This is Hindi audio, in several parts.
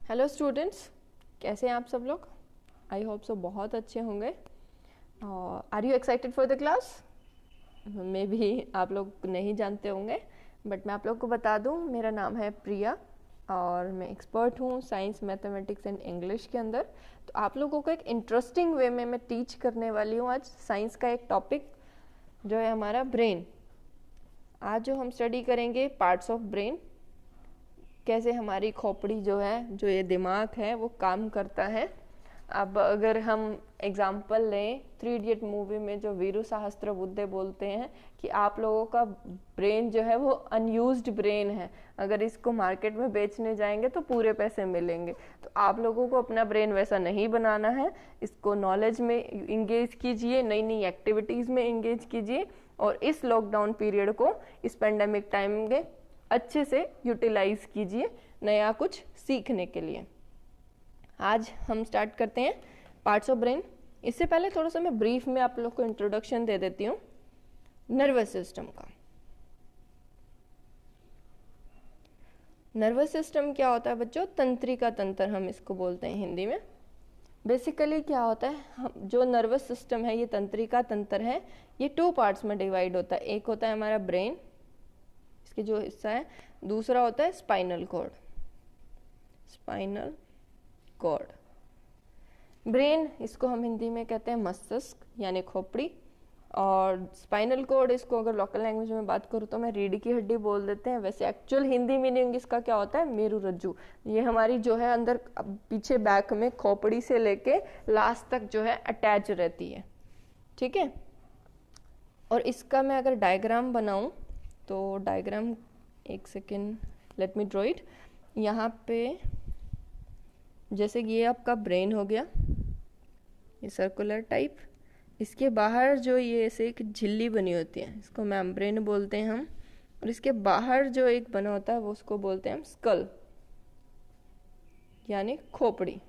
हेलो स्टूडेंट्स, कैसे हैं आप सब लोग। आई होप सो बहुत अच्छे होंगे। Are you excited for the class. मे भी आप लोग नहीं जानते होंगे, बट मैं आप लोग को बता दूं, मेरा नाम है प्रिया और मैं एक्सपर्ट हूँ साइंस, मैथमेटिक्स एंड इंग्लिश के अंदर। तो आप लोगों को एक इंटरेस्टिंग वे में मैं टीच करने वाली हूँ आज साइंस का एक टॉपिक जो है हमारा ब्रेन। आज जो हम स्टडी करेंगे पार्ट्स ऑफ ब्रेन, कैसे हमारी खोपड़ी जो है, जो ये दिमाग है, वो काम करता है। अब अगर हम एग्जाम्पल लें, 3 इडियट मूवी में जो वीरू सहस्त्रबुद्धे बोलते हैं कि आप लोगों का ब्रेन जो है वो अनयूज्ड ब्रेन है, अगर इसको मार्केट में बेचने जाएंगे तो पूरे पैसे मिलेंगे। तो आप लोगों को अपना ब्रेन वैसा नहीं बनाना है, इसको नॉलेज में इंगेज कीजिए, नई नई एक्टिविटीज़ में इंगेज कीजिए और इस लॉकडाउन पीरियड को, इस पेंडेमिक टाइम में अच्छे से यूटिलाइज कीजिए नया कुछ सीखने के लिए। आज हम स्टार्ट करते हैं पार्ट्स ऑफ ब्रेन। इससे पहले थोड़ा सा मैं ब्रीफ में आप लोग को इंट्रोडक्शन दे देती हूँ नर्वस सिस्टम का। नर्वस सिस्टम क्या होता है बच्चों? तंत्रिका तंत्र हम इसको बोलते हैं हिंदी में। बेसिकली क्या होता है, हम जो नर्वस सिस्टम है, ये तंत्रिका तंत्र है, ये 2 पार्ट्स में डिवाइड होता है। एक होता है हमारा ब्रेन, इसके जो हिस्सा है, दूसरा होता है spinal cord. Spinal cord, brain इसको हम हिंदी में कहते हैं मस्तिष्क यानी खोपड़ी, और स्पाइनल कॉर्ड इसको अगर लोकल लैंग्वेज में बात करूँ तो मैं रीढ़ की हड्डी बोल देते हैं। वैसे एक्चुअल हिंदी मीनिंग इसका क्या होता है? मेरुरज्जु। ये हमारी जो है अंदर पीछे बैक में खोपड़ी से लेके लास्ट तक जो है अटैच रहती है, ठीक है। और इसका मैं अगर डायग्राम बनाऊं तो डायग्राम, एक second, let me draw it. यहाँ पे जैसे ये आपका ब्रेन हो गया, ये सर्कुलर टाइप, इसके बाहर जो ये ऐसे एक झिल्ली बनी होती है, इसको मेम्ब्रेन बोलते हैं हम, और इसके बाहर जो एक बना होता है वो उसको बोलते हैं हम स्कल यानी खोपड़ी,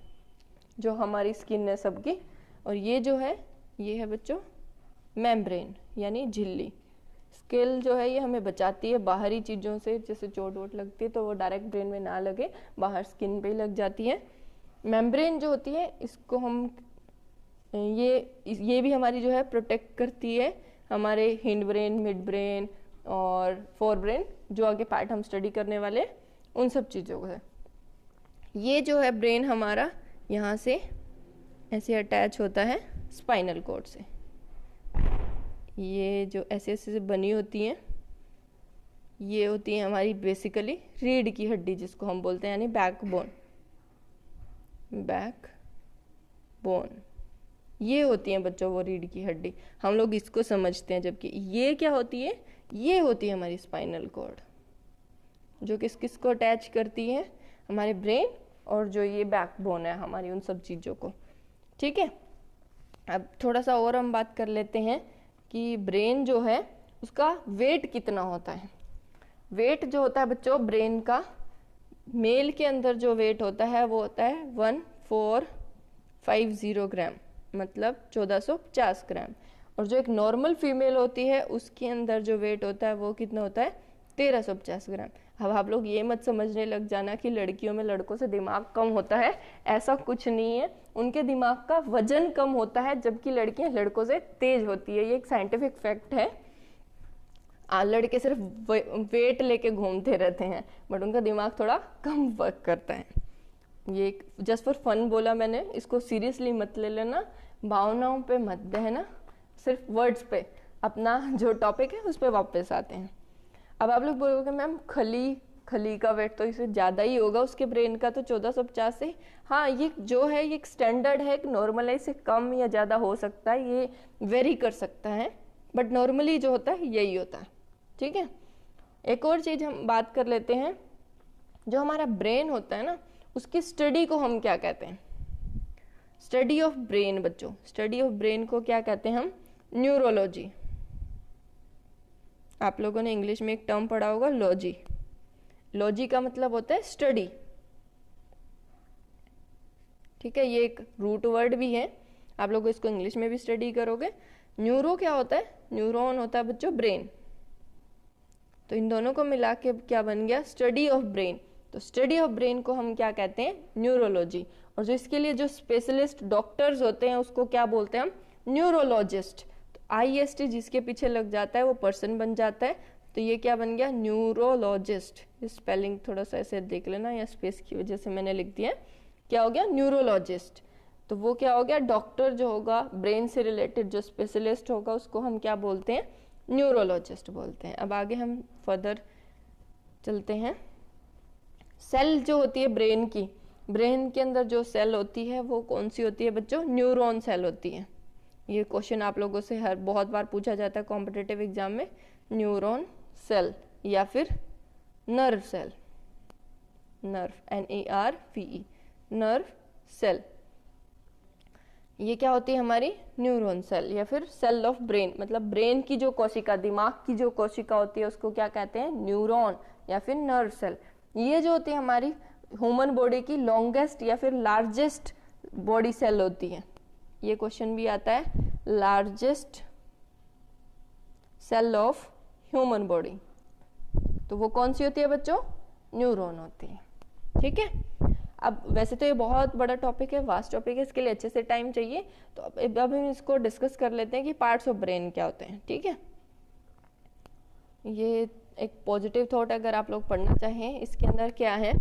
जो हमारी स्किन है सबकी। और ये जो है, ये है बच्चों मेम्ब्रेन यानी झिल्ली। स्केल जो है ये हमें बचाती है बाहरी चीज़ों से, जैसे चोट वोट लगती है तो वो डायरेक्ट ब्रेन में ना लगे, बाहर स्किन पे ही लग जाती है। मेम्ब्रेन जो होती है इसको हम ये भी हमारी जो है प्रोटेक्ट करती है हमारे हिंड ब्रेन, मिड ब्रेन और फोर ब्रेन, जो आगे पार्ट हम स्टडी करने वाले उन सब चीज़ों को है। ये जो है ब्रेन हमारा यहाँ से ऐसे अटैच होता है स्पाइनल कॉर्ड से। ये जो ऐसे ऐसे बनी होती हैं, ये होती है हमारी बेसिकली रीढ़ की हड्डी, जिसको हम बोलते हैं यानी बैक बोन। बैक बोन ये होती है बच्चों वो रीढ़ की हड्डी, हम लोग इसको समझते हैं, जबकि ये क्या होती है? ये होती है हमारी स्पाइनल कॉर्ड, जो किस किस को अटैच करती है? हमारे ब्रेन और जो ये बैक बोन है हमारी, उन सब चीज़ों को, ठीक है। अब थोड़ा सा और हम बात कर लेते हैं कि ब्रेन जो है उसका वेट कितना होता है। वेट जो होता है बच्चों ब्रेन का, मेल के अंदर जो वेट होता है वो होता है 1450 ग्राम, मतलब 1450 ग्राम। और जो एक नॉर्मल फीमेल होती है उसके अंदर जो वेट होता है वो कितना होता है? 1350 ग्राम। अब आप लोग ये मत समझने लग जाना कि लड़कियों में लड़कों से दिमाग कम होता है, ऐसा कुछ नहीं है। उनके दिमाग का वजन कम होता है, जबकि लड़कियां लड़कों से तेज होती है। ये एक साइंटिफिक फैक्ट है। लड़के सिर्फ वेट लेके घूमते रहते हैं, बट उनका दिमाग थोड़ा कम वर्क करता है। ये जस्ट फॉर फन बोला मैंने, इसको सीरियसली मत ले लेना, भावनाओं पे मत बहना, सिर्फ वर्ड्स पे। अपना जो टॉपिक है उस पर वापस आते हैं। अब आप लोग बोलोगे मैम खली का वेट तो इससे ज़्यादा ही होगा उसके ब्रेन का, तो 1450 से। हाँ, ये जो है ये एक स्टैंडर्ड है, एक नॉर्मलाइज से कम या ज़्यादा हो सकता है, ये वेरी कर सकता है, बट नॉर्मली जो होता है यही होता है, ठीक है। एक और चीज़ हम बात कर लेते हैं, जो हमारा ब्रेन होता है ना, उसकी स्टडी को हम क्या कहते हैं? स्टडी ऑफ ब्रेन बच्चों, स्टडी ऑफ ब्रेन को क्या कहते हैं हम? न्यूरोलॉजी। आप लोगों ने इंग्लिश में एक टर्म पढ़ा होगा, लॉजी। लॉजी का मतलब होता है स्टडी, ठीक है। ये एक रूट वर्ड भी है, आप लोग इसको इंग्लिश में भी स्टडी करोगे। न्यूरो क्या होता है? न्यूरॉन होता है बच्चों ब्रेन। तो इन दोनों को मिला के क्या बन गया? Study of brain. तो स्टडी ऑफ ब्रेन को हम क्या कहते हैं, न्यूरोलॉजी। और जो इसके लिए जो स्पेशलिस्ट डॉक्टर्स होते हैं उसको क्या बोलते हैं हम, न्यूरोलॉजिस्ट। तो IST जिसके पीछे लग जाता है वो पर्सन बन जाता है, तो ये क्या बन गया, न्यूरोलॉजिस्ट। स्पेलिंग थोड़ा सा ऐसे देख लेना, या स्पेस की वजह से मैंने लिख दिया, क्या हो गया, न्यूरोलॉजिस्ट। तो वो क्या हो गया, डॉक्टर जो होगा ब्रेन से रिलेटेड जो स्पेशलिस्ट होगा उसको हम क्या बोलते हैं, न्यूरोलॉजिस्ट बोलते हैं। अब आगे हम फर्दर चलते हैं। सेल जो होती है ब्रेन की, ब्रेन के अंदर जो सेल होती है वो कौन सी होती है बच्चों, न्यूरॉन सेल होती है। ये क्वेश्चन आप लोगों से हर बहुत बार पूछा जाता है कॉम्पिटिटिव एग्जाम में, न्यूरॉन सेल या फिर nerve cell, nerve NERVE, nerve cell. ये क्या होती है हमारी, न्यूरॉन सेल या फिर सेल ऑफ ब्रेन, मतलब ब्रेन की जो कोशिका, दिमाग की जो कोशिका होती है उसको क्या कहते हैं, न्यूरॉन या फिर नर्व सेल। ये जो होती है हमारी ह्यूमन बॉडी की लॉन्गेस्ट या फिर लार्जेस्ट बॉडी सेल होती है। ये क्वेश्चन भी आता है, largest cell of human body, तो वो कौन सी होती है बच्चों, न्यूरॉन होती है। ठीक है, अब वैसे तो ये बहुत बड़ा टॉपिक है, वास्ट टॉपिक है, इसके लिए अच्छे से टाइम चाहिए, तो अब हम इसको डिस्कस कर लेते हैं कि पार्ट्स ऑफ ब्रेन क्या होते हैं। ठीक है, ये एक पॉजिटिव थॉट अगर आप लोग पढ़ना चाहें, इसके अंदर क्या है,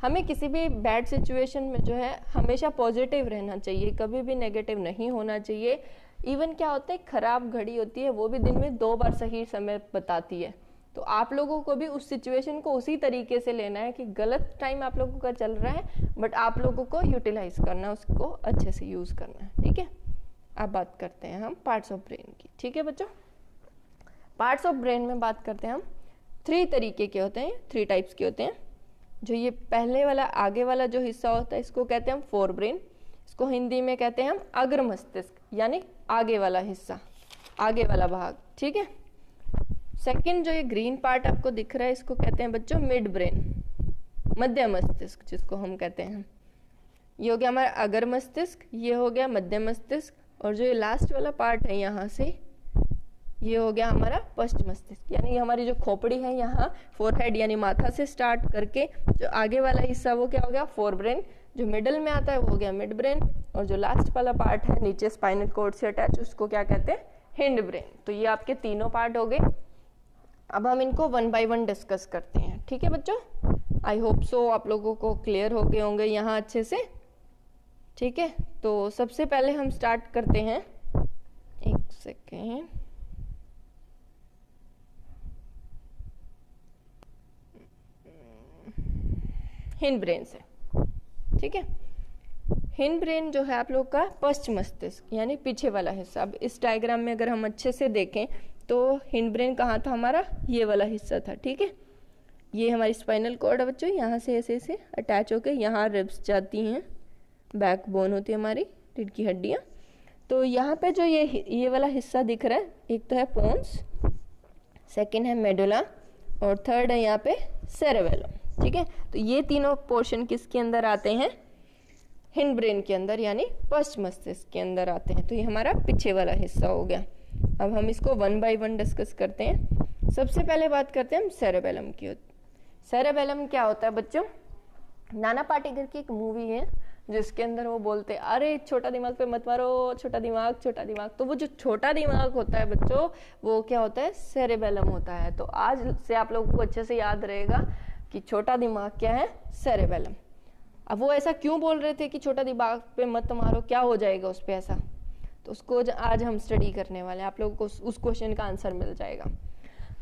हमें किसी भी बैड सिचुएशन में जो है हमेशा पॉजिटिव रहना चाहिए, कभी भी नेगेटिव नहीं होना चाहिए। इवन क्या होता है, खराब घड़ी होती है वो भी दिन में 2 बार सही समय बताती है, तो आप लोगों को भी उस सिचुएशन को उसी तरीके से लेना है कि गलत टाइम आप लोगों का चल रहा है, बट आप लोगों को यूटिलाइज करना है, उसको अच्छे से यूज करना है। ठीक है, अब बात करते हैं हम पार्ट्स ऑफ ब्रेन की। ठीक है बच्चों, पार्ट्स ऑफ ब्रेन में बात करते हैं हम, 3 तरीके के होते हैं, 3 टाइप्स के होते हैं। जो ये पहले वाला आगे वाला जो हिस्सा होता है इसको कहते हैं हम फोर ब्रेन, इसको हिंदी में कहते हैं हम अग्र मस्तिष्क, यानी आगे वाला हिस्सा, आगे वाला भाग। ठीक है, सेकंड जो ये ग्रीन पार्ट आपको दिख रहा है इसको कहते हैं बच्चों मिड ब्रेन, मध्य मस्तिष्क जिसको हम कहते हैं। ये हो गया हमारा अग्र मस्तिष्क, ये हो गया मध्य मस्तिष्क, और जो ये लास्ट वाला पार्ट है यहाँ से ये हो गया हमारा पश्च मस्तिष्क, यानी हमारी जो खोपड़ी है यहाँ फोरहेड यानी माथा से स्टार्ट करके जो आगे वाला हिस्सा वो क्या हो गया फोर ब्रेन, जो मिडल में आता है वो हो गया मिड ब्रेन, और जो लास्ट वाला पार्ट है नीचे स्पाइनल कॉर्ड से अटैच उसको क्या कहते हैं, हिंड ब्रेन। तो ये आपके तीनों पार्ट हो गए। अब हम इनको 1 बाय 1 डिस्कस करते हैं। ठीक है बच्चों, आई होप सो आप लोगों को क्लियर हो गए होंगे यहाँ अच्छे से। ठीक है, तो सबसे पहले हम स्टार्ट करते हैं, एक सेकेंड, हिंड ब्रेन से। ठीक है, हिंड ब्रेन जो है आप लोग का पश्च मस्तिष्क यानी पीछे वाला हिस्सा। अब इस डायग्राम में अगर हम अच्छे से देखें तो हिंड ब्रेन कहाँ था हमारा, ये वाला हिस्सा था। ठीक है, ये हमारी स्पाइनल कॉर्ड है बच्चों, यहाँ से ऐसे ऐसे अटैच होके यहाँ रिब्स जाती हैं, बैक बोन होती है हमारी रीढ़ की हड्डियाँ। तो यहाँ पे जो ये वाला हिस्सा दिख रहा है, एक तो है पोन्स, सेकेंड है मेडुला, और थर्ड है यहाँ पे सेरेबेलम। ठीक है, तो ये तीनों पोर्शन किसके अंदर आते हैं, हिंड ब्रेन के अंदर यानी पश्च मस्तिष्क के अंदर आते हैं। तो ये हमारा पीछे वाला हिस्सा हो गया। अब हम इसको 1 बाय 1 डिस्कस करते हैं। सबसे पहले बात करते हैं हम सेरेबेलम की। सेरेबेलम क्या होता है बच्चों, नाना पाटेकर की एक मूवी है जिसके अंदर वो बोलते हैं अरे छोटा दिमाग पे मत मारो, छोटा दिमाग छोटा दिमाग। तो वो जो छोटा दिमाग होता है बच्चों वो क्या होता है, सेरेबेलम होता है। तो आज से आप लोगों को अच्छे से याद रहेगा कि छोटा दिमाग क्या है, सेरेबेलम। अब वो ऐसा क्यों बोल रहे थे कि छोटा दिमाग पे मत मारो, क्या हो जाएगा उस पे ऐसा, तो उसको आज हम स्टडी करने वाले हैं, आप लोगों को उस क्वेश्चन का आंसर मिल जाएगा।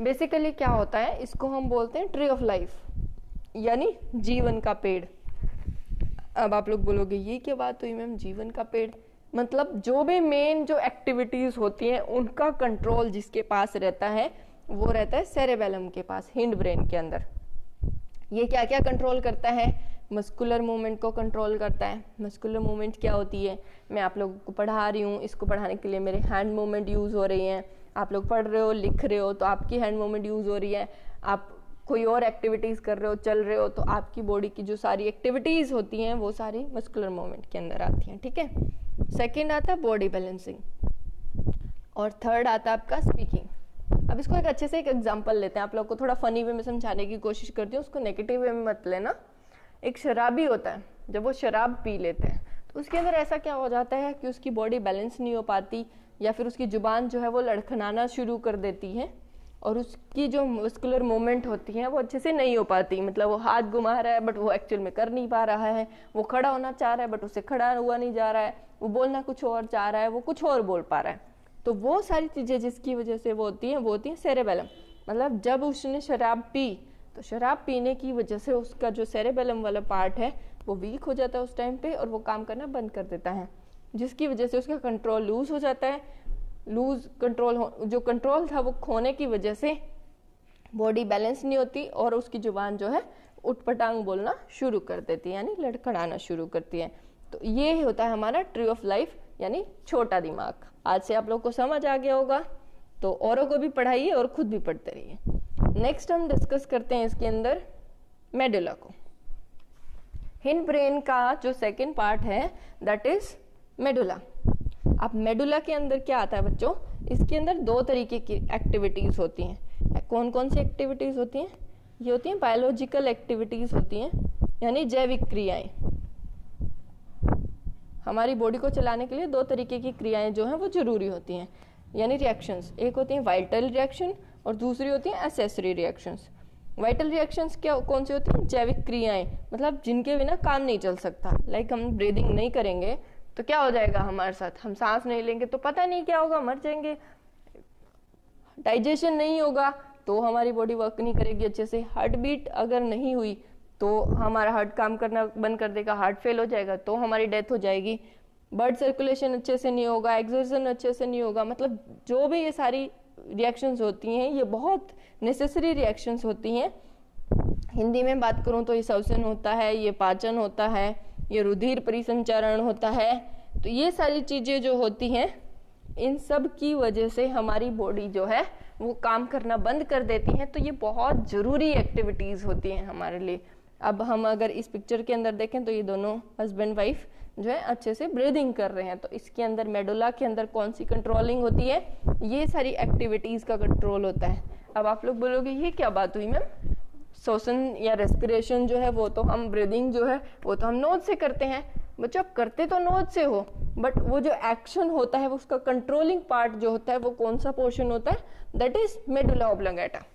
बेसिकली क्या होता है, इसको हम बोलते हैं ट्री ऑफ लाइफ यानी जीवन का पेड़। अब आप लोग बोलोगे ये क्या बात हुई मैम, जीवन का पेड़ मतलब जो भी मेन जो एक्टिविटीज होती हैं उनका कंट्रोल जिसके पास रहता है वो रहता है सेरेबेलम के पास, हिंड ब्रेन के अंदर। ये क्या क्या कंट्रोल करता है, मस्कुलर मूवमेंट को कंट्रोल करता है। मस्कुलर मूवमेंट क्या होती है, मैं आप लोगों को पढ़ा रही हूँ, इसको पढ़ाने के लिए मेरे हैंड मूवमेंट यूज हो रही हैं। आप लोग पढ़ रहे हो लिख रहे हो तो आपकी हैंड मूवमेंट यूज हो रही है। आप कोई और एक्टिविटीज कर रहे हो चल रहे हो तो आपकी बॉडी की जो सारी एक्टिविटीज होती हैं वो सारी मस्कुलर मूवमेंट के अंदर आती हैं। ठीक है, सेकेंड आता है बॉडी बैलेंसिंग, और थर्ड आता है आपका स्पीकिंग। अब इसको एक अच्छे से एक एग्जांपल लेते हैं, आप लोग को थोड़ा फनी वे में समझाने की कोशिश करती हूँ, उसको नेगेटिव वे में मत लेना। एक शराबी होता है, जब वो शराब पी लेते हैं तो उसके अंदर ऐसा क्या हो जाता है कि उसकी बॉडी बैलेंस नहीं हो पाती, या फिर उसकी जुबान जो है वो लड़खड़ाना शुरू कर देती है, और उसकी जो मस्कुलर मूवमेंट होती है वो अच्छे से नहीं हो पाती। मतलब वो हाथ घुमा रहा है बट वो एक्चुअल में कर नहीं पा रहा है, वो खड़ा होना चाह रहा है बट उसे खड़ा हुआ नहीं जा रहा है, वो बोलना कुछ और चाह रहा है, वो कुछ और बोल पा रहा है। तो वो सारी चीज़ें जिसकी वजह से वो होती हैं सेरेबेलम। मतलब जब उसने शराब पी तो शराब पीने की वजह से उसका जो सेरेबेलम वाला पार्ट है वो वीक हो जाता है उस टाइम पे, और वो काम करना बंद कर देता है, जिसकी वजह से उसका कंट्रोल लूज हो जाता है। जो कंट्रोल था वो खोने की वजह से बॉडी बैलेंस नहीं होती, और उसकी जुबान जो है उठपटांग बोलना शुरू कर देती है, यानी लड़खड़ाना शुरू करती है। तो ये होता है हमारा ट्री ऑफ लाइफ, यानी छोटा दिमाग। आज से आप लोग को समझ आ गया होगा, तो औरों को भी पढ़ाइए और खुद भी पढ़ते रहिए। नेक्स्ट हम डिस्कस करते हैं इसके अंदर मेडुला को। हिंड ब्रेन का जो सेकेंड पार्ट है दैट इज मेडुला। अब मेडुला के अंदर क्या आता है बच्चों, इसके अंदर दो तरीके की एक्टिविटीज होती हैं। कौन कौन सी एक्टिविटीज होती हैं? ये होती हैं बायोलॉजिकल एक्टिविटीज होती हैं, यानी जैविक क्रियाएं। हमारी बॉडी को चलाने के लिए दो तरीके की क्रियाएं जो हैं वो जरूरी होती हैं, यानी रिएक्शंस। एक होती हैं वाइटल रिएक्शन और दूसरी होती हैं एसेसरी रिएक्शंस। वाइटल रिएक्शंस क्या कौन सी होती हैं? जैविक क्रियाएं, मतलब जिनके बिना काम नहीं चल सकता। लाइक हम ब्रीदिंग नहीं करेंगे तो क्या हो जाएगा हमारे साथ, हम सांस नहीं लेंगे तो पता नहीं क्या होगा, मर जाएंगे। डाइजेशन नहीं होगा तो हमारी बॉडी वर्क नहीं करेगी अच्छे से। हार्ट बीट अगर नहीं हुई तो हमारा हार्ट काम करना बंद कर देगा, हार्ट फेल हो जाएगा तो हमारी डेथ हो जाएगी। ब्लड सर्कुलेशन अच्छे से नहीं होगा, एक्सर्शन अच्छे से नहीं होगा। मतलब जो भी ये सारी रिएक्शंस होती हैं ये बहुत नेसेसरी रिएक्शंस होती हैं। हिंदी में बात करूं तो ये श्वसन होता है, ये पाचन होता है, ये रुधिर परिसंचरण होता है। तो ये सारी चीजें जो होती हैं इन सब की वजह से हमारी बॉडी जो है वो काम करना बंद कर देती है। तो ये बहुत जरूरी एक्टिविटीज होती हैं हमारे लिए। अब हम अगर इस पिक्चर के अंदर देखें तो ये दोनों हस्बैंड वाइफ जो है अच्छे से ब्रीदिंग कर रहे हैं। तो इसके अंदर मेडुला के अंदर कौन सी कंट्रोलिंग होती है? ये सारी एक्टिविटीज का कंट्रोल होता है। अब आप लोग बोलोगे ये क्या बात हुई मैम, श्वसन या रेस्पिरेशन जो है वो तो हम ब्रीदिंग जो है वो तो हम नोज से करते हैं। बच्चों आप करते तो नोज से हो, बट वो जो एक्शन होता है वो उसका कंट्रोलिंग पार्ट जो होता है वो कौन सा पोर्शन होता है? That is medulla oblongata.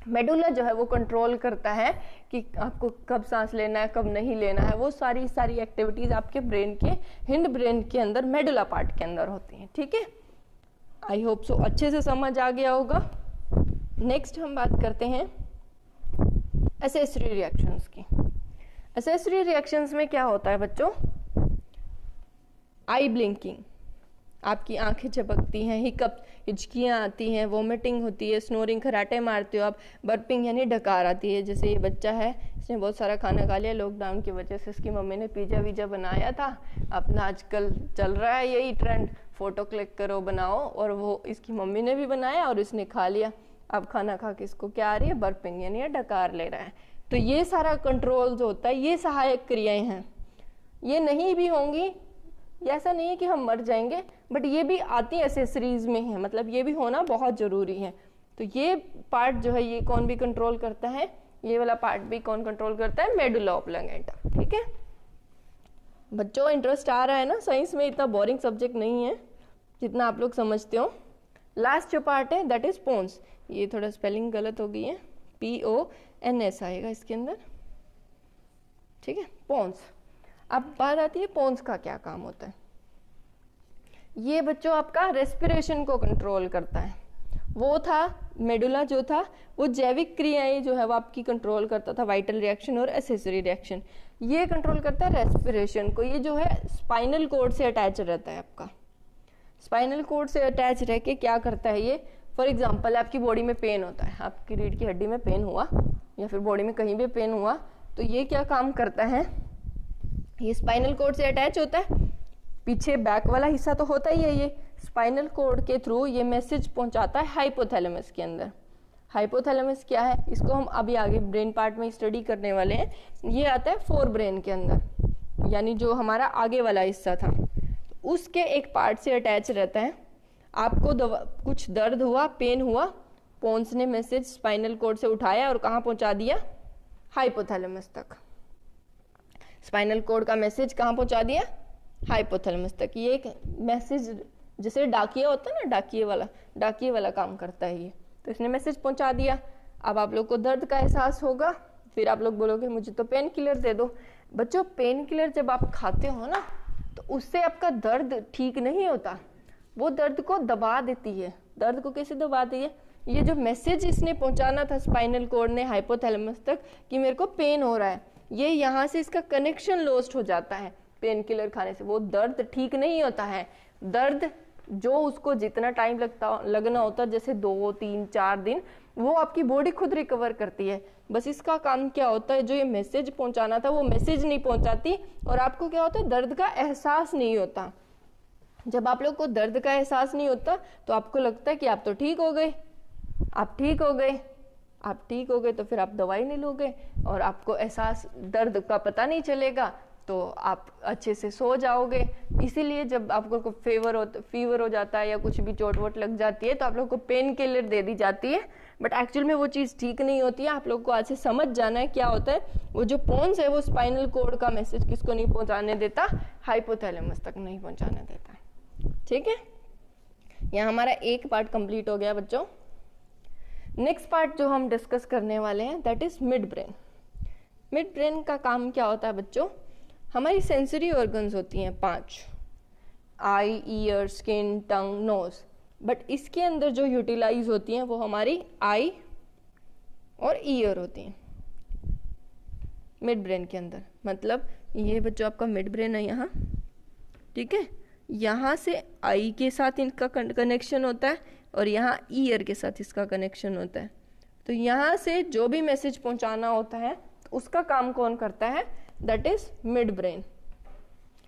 Medulla जो है वो कंट्रोल करता है कि आपको कब सांस लेना है, कब नहीं लेना है। वो सारी एक्टिविटीज आपके ब्रेन के हिंड ब्रेन के अंदर मेडुला पार्ट के अंदर होती हैं। ठीक है, आई होप सो अच्छे से समझ आ गया होगा। नेक्स्ट हम बात करते हैं एसेसरी रिएक्शंस की। एसेसरी रिएक्शंस में क्या होता है बच्चों? आई ब्लिंकिंग, आपकी आंखें झपकती हैं, हिकअप हिचकियाँ आती हैं, वोमिटिंग होती है, स्नोरिंग खराटे मारते हो आप, बर्पिंग यानी डकार आती है। जैसे ये बच्चा है, इसने बहुत सारा खाना खा लिया लॉकडाउन की वजह से, इसकी मम्मी ने पिज्जा विज्जा बनाया था। अपना आजकल चल रहा है यही ट्रेंड, फोटो क्लिक करो बनाओ, और वो इसकी मम्मी ने भी बनाया और इसने खा लिया। अब खाना खा के इसको क्या आ रही है? बर्पिंग यानी डकार ले रहा है। तो ये सारा कंट्रोल जो होता है ये सहायक क्रियाएं हैं। ये नहीं भी होंगी, ऐसा नहीं है कि हम मर जाएंगे, बट ये भी आती एसेसरीज में है, मतलब ये भी होना बहुत जरूरी है। तो ये पार्ट जो है ये कौन भी कंट्रोल करता है? ये वाला पार्ट भी कौन कंट्रोल करता है? Medulla oblongata. ठीक है बच्चों, इंटरेस्ट आ रहा है ना? साइंस में इतना बोरिंग सब्जेक्ट नहीं है जितना आप लोग समझते हो। लास्ट जो पार्ट है दैट इज पोन्स। ये थोड़ा स्पेलिंग गलत हो गई है, PONS आएगा इसके अंदर। ठीक है, पोन्स। अब बात आती है पोन्स का क्या काम होता है। ये बच्चों आपका रेस्पिरेशन को कंट्रोल करता है। वो था मेडुला जो था वो जैविक क्रियाएं जो है वो आपकी कंट्रोल करता था, वाइटल रिएक्शन और एसेसरी रिएक्शन। ये कंट्रोल करता है रेस्पिरेशन को। ये जो है स्पाइनल कोड से अटैच रहता है आपका। स्पाइनल कोड से अटैच रह के क्या करता है ये? फॉर एग्जाम्पल आपकी बॉडी में पेन होता है, आपकी रीढ़ की हड्डी में पेन हुआ या फिर बॉडी में कहीं भी पेन हुआ, तो ये क्या काम करता है? ये स्पाइनल कोड से अटैच होता है, पीछे बैक वाला हिस्सा तो होता ही है। ये स्पाइनल कोड के थ्रू ये मैसेज पहुंचाता है हाइपोथैलेमस के अंदर। हाइपोथैलेमस क्या है इसको हम अभी आगे ब्रेन पार्ट में स्टडी करने वाले हैं। ये आता है फोर ब्रेन के अंदर, यानी जो हमारा आगे वाला हिस्सा था उसके एक पार्ट से अटैच रहता है। आपको कुछ दर्द हुआ, पेन हुआ, पोन्स ने मैसेज स्पाइनल कॉर्ड से उठाया और कहाँ पहुंचा दिया, हाइपोथैलेमस तक। स्पाइनल कॉर्ड का मैसेज कहाँ पहुंचा दिया, हाइपोथैलेमस तक। ये एक मैसेज जैसे डाकिया होता है ना, डाकिए वाला काम करता है ये। तो इसने मैसेज पहुंचा दिया। अब आप लोग को दर्द का एहसास होगा, फिर आप लोग बोलोगे मुझे तो पेन किलर दे दो। बच्चों पेन किलर जब आप खाते हो ना तो उससे आपका दर्द ठीक नहीं होता, वो दर्द को दबा देती है। दर्द को कैसे दबाती है, ये जो मैसेज इसने पहुंचाना था स्पाइनल कॉर्ड ने हाइपोथैलेमस तक कि मेरे को पेन हो रहा है, ये यहाँ से इसका कनेक्शन लॉस्ट हो जाता है पेन किलर खाने से। वो दर्द ठीक नहीं होता है। दर्द जो उसको जितना टाइम लगना होता है, जैसे 2, 3, 4 दिन, वो आपकी बॉडी खुद रिकवर करती है। बस इसका काम क्या होता है, जो ये मैसेज पहुंचाना था वो मैसेज नहीं पहुंचाती और आपको क्या होता है, दर्द का एहसास नहीं होता। जब आप लोग को दर्द का एहसास नहीं होता तो आपको लगता है कि आप तो ठीक हो गए, आप ठीक हो गए तो फिर आप दवाई नहीं लोगे और आपको एहसास दर्द का पता नहीं चलेगा, तो आप अच्छे से सो जाओगे। इसीलिए जब आपको फीवर हो जाता है या कुछ भी चोट वोट लग जाती है तो आप लोग को पेन किलर दे दी जाती है, बट एक्चुअल में वो चीज़ ठीक नहीं होती है। आप लोग को आज से समझ जाना है क्या होता है। वो जो पोन्स है वो स्पाइनल कॉर्ड का मैसेज किसको नहीं पहुंचाने देता, हाइपोथैलेमस तक नहीं पहुंचाने देता। ठीक है, यहाँ हमारा एक पार्ट कंप्लीट हो गया बच्चों। नेक्स्ट पार्ट जो हम डिस्कस करने वाले हैं that is mid brain. Mid brain का काम क्या होता है बच्चों, हमारी सेंसरी ऑर्गन्स होती हैं 5, eye, ear, skin, tongue, nose, but इसके अंदर जो यूटिलाइज होती हैं वो हमारी आई और ईयर होती हैं मिड ब्रेन के अंदर। मतलब ये बच्चों आपका मिड ब्रेन है यहाँ, ठीक है, यहाँ से आई के साथ इनका कनेक्शन होता है और यहाँ ईयर के साथ इसका कनेक्शन होता है। तो यहाँ से जो भी मैसेज पहुंचाना होता है तो उसका काम कौन करता है, दैट इज मिड ब्रेन।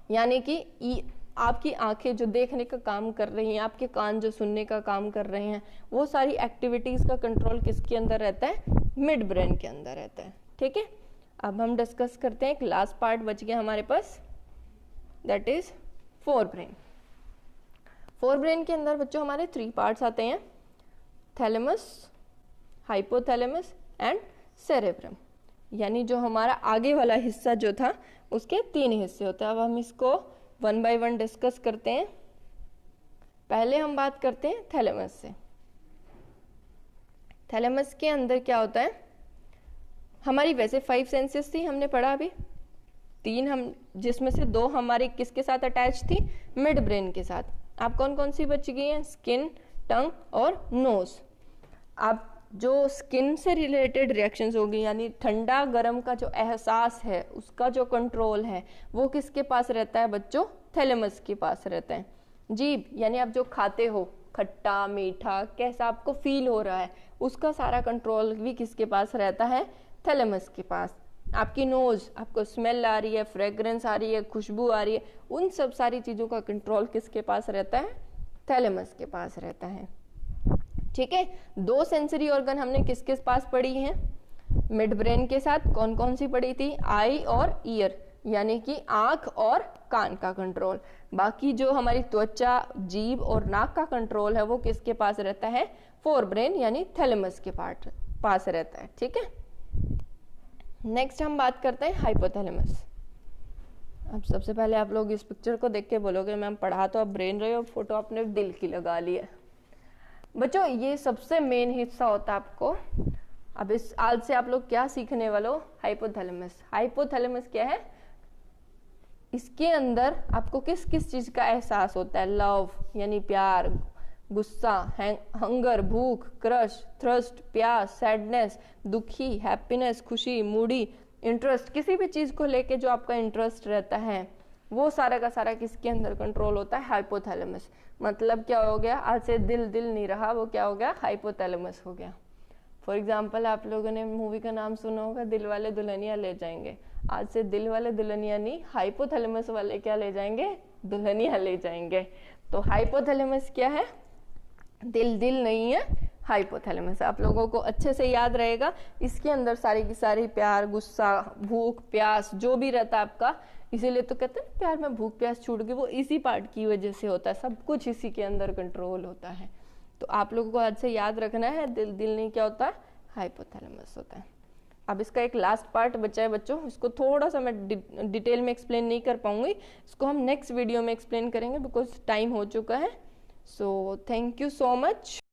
यानी कि आपकी आंखें जो देखने का काम कर रही हैं, आपके कान जो सुनने का काम कर रहे हैं, वो सारी एक्टिविटीज का कंट्रोल किसके अंदर रहता है, मिड ब्रेन के अंदर रहता है। ठीक है, अब हम डिस्कस करते हैं, एक लास्ट पार्ट बच गया हमारे पास, that is forebrain. Forebrain के अंदर बच्चों हमारे 3 पार्ट्स आते हैं, थैलेमस, हाइपोथैलेमस एंड सेरेब्रम। यानी जो हमारा आगे वाला हिस्सा जो था उसके 3 हिस्से होते हैं। अब हम इसको 1 बाय 1 डिस्कस करते हैं। पहले हम बात करते हैं थैलेमस से। थैलेमस के अंदर क्या होता है, हमारी वैसे 5 सेंसेस थी, हमने पढ़ा अभी 3, हम जिसमें से 2 हमारी किसके साथ अटैच थी, मिड ब्रेन के साथ। आप कौन कौन सी बच गई हैं, स्किन, टंग और नोज। आप जो स्किन से रिलेटेड रिएक्शंस होगी, यानी ठंडा गर्म का जो एहसास है उसका जो कंट्रोल है वो किसके पास रहता है बच्चों, थैलेमस के पास रहता है। जीभ, यानी आप जो खाते हो, खट्टा मीठा कैसा आपको फील हो रहा है, उसका सारा कंट्रोल भी किसके पास रहता है, थैलेमस के पास। आपकी नोज, आपको स्मेल आ रही है, फ्रेग्रेंस आ रही है, खुशबू आ रही है, उन सब सारी चीज़ों का कंट्रोल किसके पास रहता है, थैलेमस के पास रहता है। ठीक है, 2 सेंसरी ऑर्गन हमने किसके पास पढ़ी हैं, मिड ब्रेन के साथ। कौन कौन सी पढ़ी थी, आई और ईयर, यानी कि आंख और कान का कंट्रोल। बाकी जो हमारी त्वचा, जीभ और नाक का कंट्रोल है वो किसके पास रहता है, फोर ब्रेन यानी थैलेमस के पास रहता है। ठीक है, नेक्स्ट हम बात करते हैं हाइपोथैलेमस। अब सबसे पहले आप लोग इस पिक्चर को देख के बोलोगे मैम पढ़ा तो आप ब्रेन रहे हो, फोटो आपने दिल की लगा ली है। बच्चों ये सबसे मेन हिस्सा होता है आपको। अब इस आज से आप लोग क्या सीखने वाले हो, हाइपोथैलेमस। हाइपोथैलेमस क्या है, इसके अंदर आपको किस किस चीज का एहसास होता है, लव यानी प्यार, गुस्सा, हंगर भूख, क्रश, थ्रस्ट प्यास, सैडनेस दुखी, हैप्पीनेस खुशी, मूडी, इंटरेस्ट, किसी भी चीज को लेके जो आपका इंटरेस्ट रहता है वो सारा का सारा किसके अंदर कंट्रोल होता है, हाइपोथैलेमस। मतलब क्या हो गया, आज से दिल नहीं रहा, वो क्या हो गया, हाइपोथैलेमस हो गया। फॉर एग्जाम्पल आप लोगों ने मूवी का नाम सुना होगा, दिल वाले दुल्हनिया ले जाएंगे। आज से दिल वाले दुल्हनिया नहीं, हाइपोथैलेमस वाले क्या ले जाएंगे, दुल्हनिया ले जाएंगे। तो हाइपोथैलेमस क्या है, दिल नहीं है, हाइपोथैलेमस। आप लोगों को अच्छे से याद रहेगा, इसके अंदर सारी की सारी प्यार, गुस्सा, भूख, प्यास जो भी रहता है आपका, इसीलिए तो कहते हैं प्यार में भूख प्यास छूट गई, वो इसी पार्ट की वजह से होता है, सब कुछ इसी के अंदर कंट्रोल होता है। तो आप लोगों को आज से याद रखना है, दिल नहीं क्या होता है, हाइपोथैलेमस होता है। अब इसका एक लास्ट पार्ट बचा है बच्चों, इसको थोड़ा सा मैं डिटेल में एक्सप्लेन नहीं कर पाऊंगी, इसको हम नेक्स्ट वीडियो में एक्सप्लेन करेंगे बिकॉज टाइम हो चुका है। So thank you so much.